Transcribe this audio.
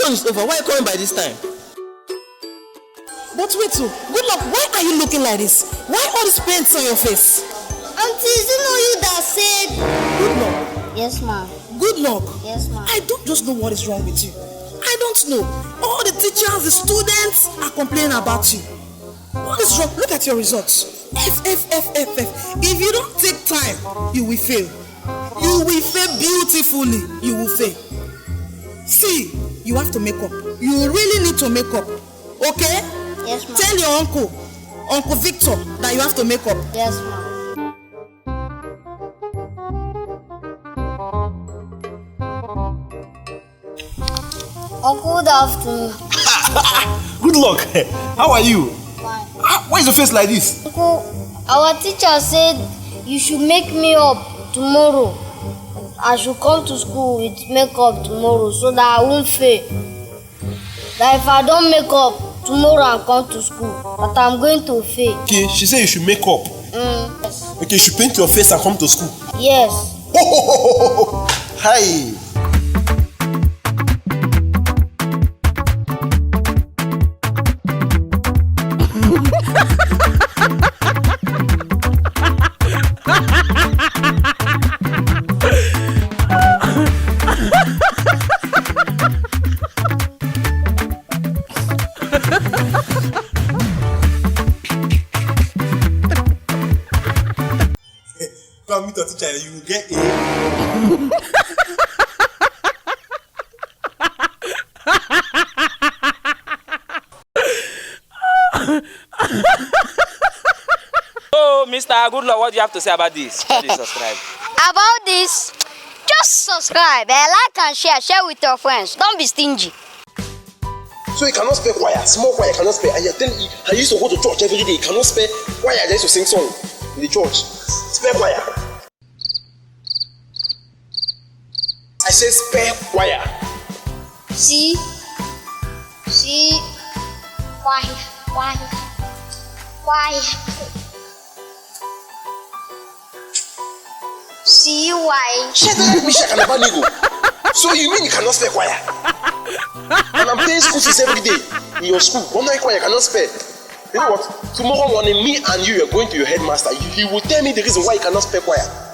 lesson is over. Why are you coming by this time? But wait, so good luck. Why are you looking like this? Why all these paints on your face? Auntie, is it not you that said? Good luck. Yes, ma'am. Good luck. Yes, ma'am. I don't just know what is wrong with you. I don't know. All the teachers, the students are complaining about you. What is wrong? Look at your results. F. If you don't take time, you will fail. You will fail beautifully. You will fail. See, you have to make up. You really need to make up. Okay? Yes, ma'am. Tell your Uncle Victor, that you have to make up. Yes, ma'am. Uncle, good afternoon. Good luck. How are you? Fine. Why is your face like this? Uncle, our teacher said you should make me up tomorrow. I should come to school with makeup tomorrow so that I won't fail. That if I don't make up tomorrow and come to school, that I'm going to fail. Okay, she said you should make up. Yes. Okay, you should paint your face and come to school. Yes. Hi. Come meet your teacher, you will get A. So, Mr. Goodluck, what do you have to say about this? Please subscribe. About this, just subscribe, like and share with your friends. Don't be stingy. So you cannot spell choir, small choir cannot spell. And then I used to go to church every day. You cannot spell choir. I used to sing song in the church. Spell choir. I said spell choir. See, why? See why? Shut up, Mishak and Abanigo. So you mean you cannot spell choir? And I'm paying school fees every day in your school. One night choir cannot spell. You know what? Tomorrow morning, me and you are going to your headmaster. He will tell me the reason why you cannot spell choir.